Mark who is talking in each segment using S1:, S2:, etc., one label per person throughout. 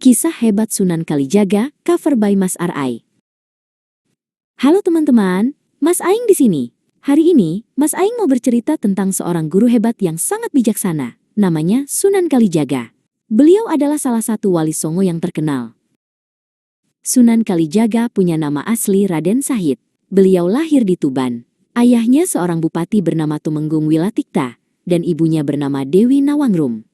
S1: Kisah Hebat Sunan Kalijaga, cover by Mas Arai. Halo teman-teman, Mas Aing di sini. Hari ini, Mas Aing mau bercerita tentang seorang guru hebat yang sangat bijaksana. Namanya Sunan Kalijaga. Beliau adalah salah satu wali Songo yang terkenal. Sunan Kalijaga punya nama asli Raden Sahid. Beliau lahir di Tuban. Ayahnya seorang bupati bernama Tumenggung Wilatikta, dan ibunya bernama Dewi Nawangrum.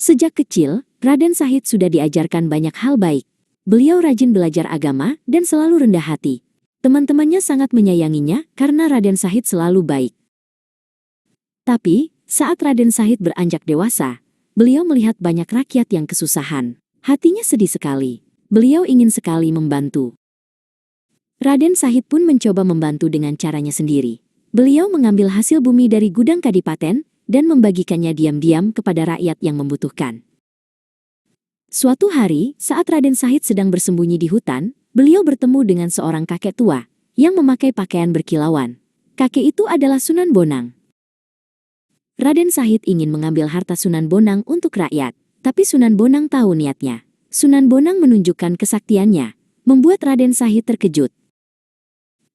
S1: Sejak kecil, Raden Sahid sudah diajarkan banyak hal baik. Beliau rajin belajar agama dan selalu rendah hati. Teman-temannya sangat menyayanginya karena Raden Sahid selalu baik. Tapi, saat Raden Sahid beranjak dewasa, beliau melihat banyak rakyat yang kesusahan. Hatinya sedih sekali. Beliau ingin sekali membantu. Raden Sahid pun mencoba membantu dengan caranya sendiri. Beliau mengambil hasil bumi dari gudang kadipaten dan membagikannya diam-diam kepada rakyat yang membutuhkan. Suatu hari, saat Raden Sahid sedang bersembunyi di hutan, beliau bertemu dengan seorang kakek tua yang memakai pakaian berkilauan. Kakek itu adalah Sunan Bonang. Raden Sahid ingin mengambil harta Sunan Bonang untuk rakyat, tapi Sunan Bonang tahu niatnya. Sunan Bonang menunjukkan kesaktiannya, membuat Raden Sahid terkejut.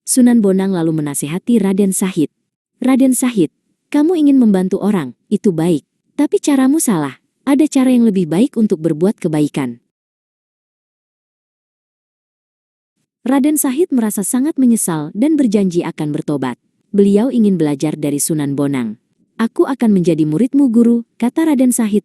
S1: Sunan Bonang lalu menasihati Raden Sahid. Raden Sahid, kamu ingin membantu orang, itu baik, tapi caramu salah. Ada cara yang lebih baik untuk berbuat kebaikan. Raden Sahid merasa sangat menyesal dan berjanji akan bertobat. Beliau ingin belajar dari Sunan Bonang. Aku akan menjadi muridmu guru, kata Raden Sahid.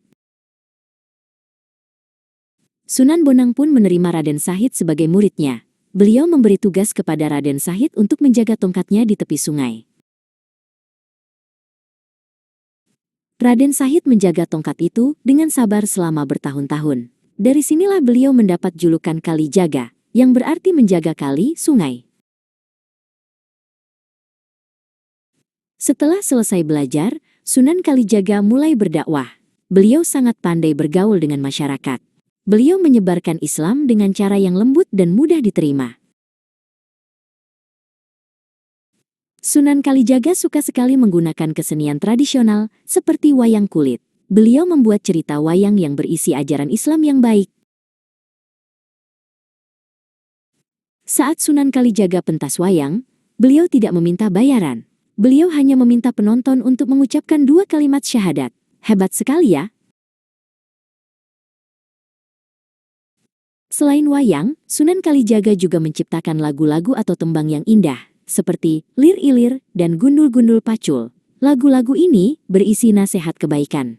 S1: Sunan Bonang pun menerima Raden Sahid sebagai muridnya. Beliau memberi tugas kepada Raden Sahid untuk menjaga tongkatnya di tepi sungai. Raden Sahid menjaga tongkat itu dengan sabar selama bertahun-tahun. Dari sinilah beliau mendapat julukan Kalijaga, yang berarti menjaga kali, sungai. Setelah selesai belajar, Sunan Kalijaga mulai berdakwah. Beliau sangat pandai bergaul dengan masyarakat. Beliau menyebarkan Islam dengan cara yang lembut dan mudah diterima. Sunan Kalijaga suka sekali menggunakan kesenian tradisional seperti wayang kulit. Beliau membuat cerita wayang yang berisi ajaran Islam yang baik. Saat Sunan Kalijaga pentas wayang, beliau tidak meminta bayaran. Beliau hanya meminta penonton untuk mengucapkan 2 kalimat syahadat. Hebat sekali ya! Selain wayang, Sunan Kalijaga juga menciptakan lagu-lagu atau tembang yang indah, seperti Lir Ilir dan Gundul-Gundul Pacul. Lagu-lagu ini berisi nasihat kebaikan.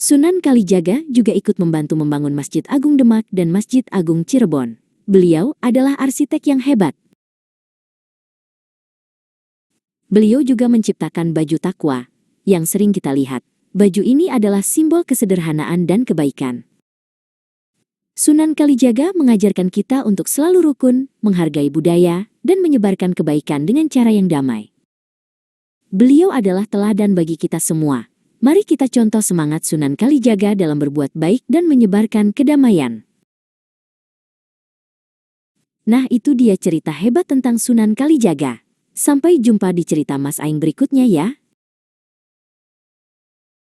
S1: Sunan Kalijaga juga ikut membantu membangun Masjid Agung Demak dan Masjid Agung Cirebon. Beliau adalah arsitek yang hebat. Beliau juga menciptakan baju takwa, yang sering kita lihat. Baju ini adalah simbol kesederhanaan dan kebaikan. Sunan Kalijaga mengajarkan kita untuk selalu rukun, menghargai budaya, dan menyebarkan kebaikan dengan cara yang damai. Beliau adalah teladan bagi kita semua. Mari kita contoh semangat Sunan Kalijaga dalam berbuat baik dan menyebarkan kedamaian. Nah, itu dia cerita hebat tentang Sunan Kalijaga. Sampai jumpa di cerita Mas Aing berikutnya ya.